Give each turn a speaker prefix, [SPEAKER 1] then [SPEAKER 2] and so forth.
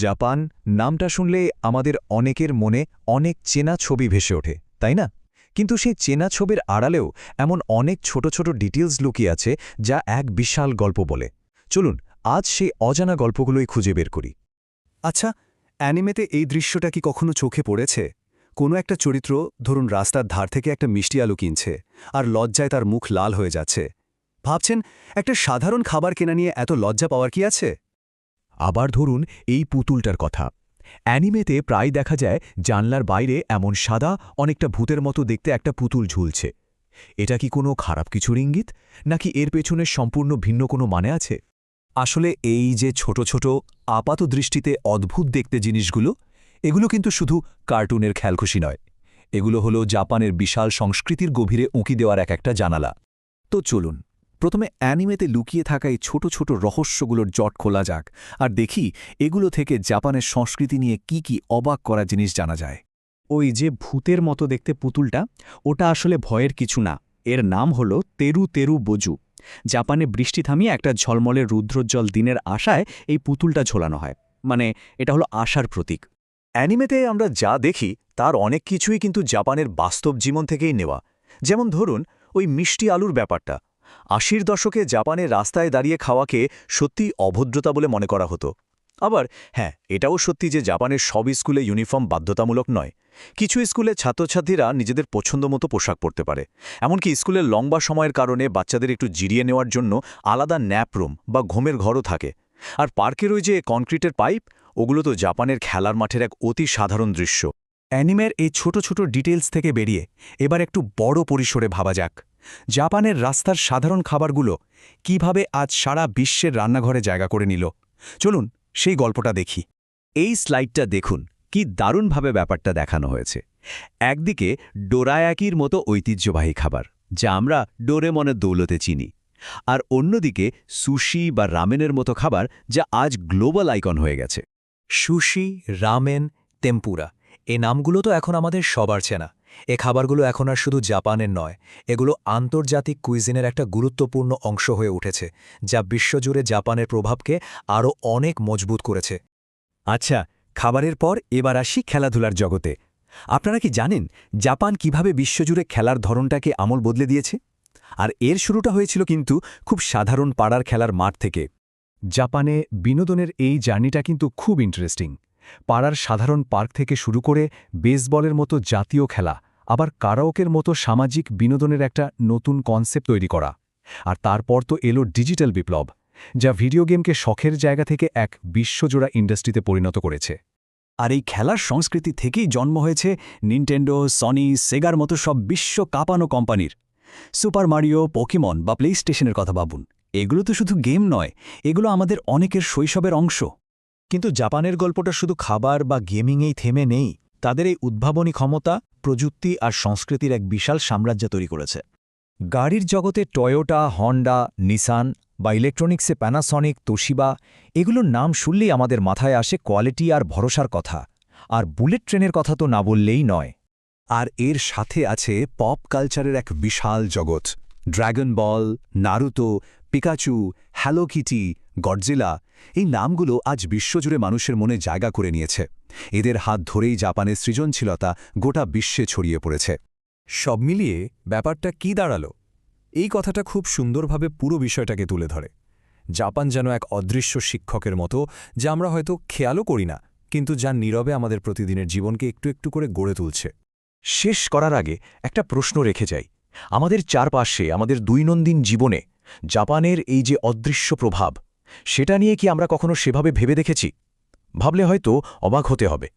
[SPEAKER 1] Japan নামটা শুনলে আমাদের অনেকের মনে অনেক চেনা ছবি ভেসে ওঠে, তাই না? কিন্তু সেই চেনা ছবির আড়ালেও এমন অনেক ছোট ছোট ডিটেলস লুকিয়ে আছে যা এক বিশাল গল্প বলে। চলুন আজ সেই অজানা গল্পগুলোই খুঁজে বের করি।
[SPEAKER 2] আচ্ছা, অ্যানিমেতে এই দৃশ্যটা কি কখনো চোখে পড়েছে? কোনো একটা চরিত্র ধরুন রাস্তার ধার থেকে একটা মিষ্টি আলু কিনছে আর লজ্জায় তার মুখ লাল হয়ে যাচ্ছে। ভাবছেন একটা সাধারণ খাবার কেনা নিয়ে এত লজ্জা পাওয়ার কি আছে?
[SPEAKER 1] আবার ধরুন এই পুতুলটার কথা। অ্যানিমেতে প্রায় দেখা যায় জানলার বাইরে এমন সাদা অনেকটা ভূতের মতো দেখতে একটা পুতুল ঝুলছে। এটা কি কোনো খারাপ কিছুর ইঙ্গিত, নাকি এর পেছনে সম্পূর্ণ ভিন্ন কোনো মানে আছে?
[SPEAKER 2] আসলে এই যে ছোট ছোট আপাত দৃষ্টিতে অদ্ভুত দেখতে জিনিসগুলো, এগুলো কিন্তু শুধু কার্টুনের খেলখুশি নয়। এগুলো হলো জাপানের বিশাল সংস্কৃতির গভীরে উঁকি দেওয়ার একটা জানালা। তো চলুন প্রথমে অ্যানিমেতে লুকিয়ে থাকা এই ছোট ছোট রহস্যগুলোর জট খোলা যাক আর দেখি এগুলো থেকে জাপানের সংস্কৃতি নিয়ে কি কি অবাক করা জিনিস জানা যায়।
[SPEAKER 3] ওই যে ভূতের মতো দেখতে পুতুলটা, ওটা আসলে ভয়ের কিছু না। এর নাম হল তেরু তেরু বোজু। জাপানে বৃষ্টি থামিয়ে একটা ঝলমলের রুদ্রোজ্জ্বল দিনের আশায় এই পুতুলটা ঝোলানো হয়। মানে এটা হলো আশার প্রতীক।
[SPEAKER 2] অ্যানিমেতে আমরা যা দেখি তার অনেক কিছুই কিন্তু জাপানের বাস্তব জীবন থেকেই নেওয়া। যেমন ধরুন ওই মিষ্টি আলুর ব্যাপারটা। ৮০ দশকে জাপানের রাস্তায় দাঁড়িয়ে খাওয়াকে সত্যিই অভদ্রতা বলে মনে করা হতো। আবার হ্যাঁ, এটাও সত্যি যে জাপানের সব স্কুলে ইউনিফর্ম বাধ্যতামূলক নয়। কিছু স্কুলে ছাত্রছাত্রীরা নিজেদের পছন্দমতো পোশাক পরতে পারে। এমনকি স্কুলের লম্বা সময়ের কারণে বাচ্চাদের একটু জিরিয়ে নেওয়ার জন্য আলাদা ন্যাপ রুম বা ঘুমের ঘরও থাকে। আর পার্কের ওই যে কনক্রিটের পাইপ, ওগুলো তো জাপানের খেলার মাঠের এক অতি সাধারণ দৃশ্য।
[SPEAKER 3] অ্যানিমের এই ছোট ছোট ডিটেলস থেকে বেরিয়ে এবার একটু বড় পরিসরে ভাবা যাক। জাপানের রাস্তার সাধারণ খাবারগুলো কিভাবে আজ সারা বিশ্বের রান্নাঘরে জায়গা করে নিল। চলুন সেই গল্পটা দেখি।
[SPEAKER 2] এই স্লাইডটা দেখুন, কি দারুণভাবে ব্যাপারটা দেখানো হয়েছে। একদিকে ডোরায়াকির মতো ঐতিহ্যবাহী খাবার, যা আমরা ডোরেমনের দৌলতে চিনি। আর অন্যদিকে সুশি বা রামেনের মতো খাবার, যা আজ গ্লোবাল আইকন হয়ে গেছে।
[SPEAKER 4] সুশি, রামেন, টেম্পুরা, এই নামগুলো তো এখন আমাদের সবার চেনা। এ খাবারগুলো এখন আর শুধু জাপানের নয়, এগুলো আন্তর্জাতিক কুইজিনের একটা গুরুত্বপূর্ণ অংশ হয়ে উঠেছে, যা বিশ্বজুড়ে জাপানের প্রভাবকে আরও অনেক মজবুত করেছে।
[SPEAKER 2] আচ্ছা, খাবারের পর এবার আসি খেলাধুলার জগতে। আপনারা কি জানেন জাপান কিভাবে বিশ্বজুড়ে খেলার ধরনটাকে আমল বদলে দিয়েছে? আর এর শুরুটা হয়েছিল কিন্তু খুব সাধারণ পাড়ার খেলার মাঠ থেকে।
[SPEAKER 3] জাপানে বিনোদনের এই জার্নিটা কিন্তু খুব ইন্টারেস্টিং। পাড়ার সাধারণ পার্ক থেকে শুরু করে বেসবলের মতো জাতীয় খেলা, আবার কারাওকের মতো সামাজিক বিনোদনের একটা নতুন কনসেপ্ট তৈরি করা। আর তারপর তো এলো ডিজিটাল বিপ্লব, যা ভিডিও গেমকে শখের জায়গা থেকে এক বিশ্বজোড়া ইন্ডাস্ট্রিতে পরিণত করেছে।
[SPEAKER 2] আর এই খেলার সংস্কৃতি থেকেই জন্ম হয়েছে নিনটেন্ডো, সনি, সেগার মতো সব বিশ্ব কাঁপানো কোম্পানির। সুপার মারিও, পোকেমন বা প্লে স্টেশনের কথা ভাবুন। এগুলো তো শুধু গেম নয়, এগুলো আমাদের অনেকের শৈশবের অংশ।
[SPEAKER 4] কিন্তু জাপানের গল্পটা শুধু খাবার বা গেমিংয়েই থেমে নেই। তাদের এই উদ্ভাবনী ক্ষমতা, প্রযুক্তি আর সংস্কৃতির এক বিশাল সাম্রাজ্য তৈরি করেছে। গাড়ির জগতে টয়োটা, হন্ডা, নিসান বা ইলেকট্রনিক্সে প্যানাসনিক, তোশিবা, এগুলোর নাম শুনলেই আমাদের মাথায় আসে কোয়ালিটি আর ভরসার কথা। আর বুলেট ট্রেনের কথা তো না বললেই নয়।
[SPEAKER 2] আর এর সাথে আছে পপ কালচারের এক বিশাল জগৎ। Dragon Ball, Naruto, Pikachu, Hello Kitty, Godzilla, এই নামগুলো আজ বিশ্বজুড়ে মানুষের মনে জায়গা করে নিয়েছে। এদের হাত ধরেই জাপানের সৃজনশীলতা গোটা বিশ্বে ছড়িয়ে পড়েছে।
[SPEAKER 5] সব মিলিয়ে ব্যাপারটা কি দাঁড়ালো? এই কথাটা খুব সুন্দরভাবে পুরো বিষয়টাকে তুলে ধরে। জাপান যেন এক অদৃশ্য শিক্ষকের মতো, যা আমরা হয়তো খেয়ালও করি না, কিন্তু যা নীরবে আমাদের প্রতিদিনের জীবনকে একটু একটু করে গড়ে তুলছে।
[SPEAKER 4] শেষ করার আগে একটা প্রশ্ন রেখে যাই। আমাদের চারপাশে, আমাদের দৈনন্দিন জীবনে জাপানের এই যে অদৃশ্য প্রভাব, সেটা নিয়ে কি আমরা কখনো সেভাবে ভেবে দেখেছি? ভাবলে হয়তো অবাক হতে হবে।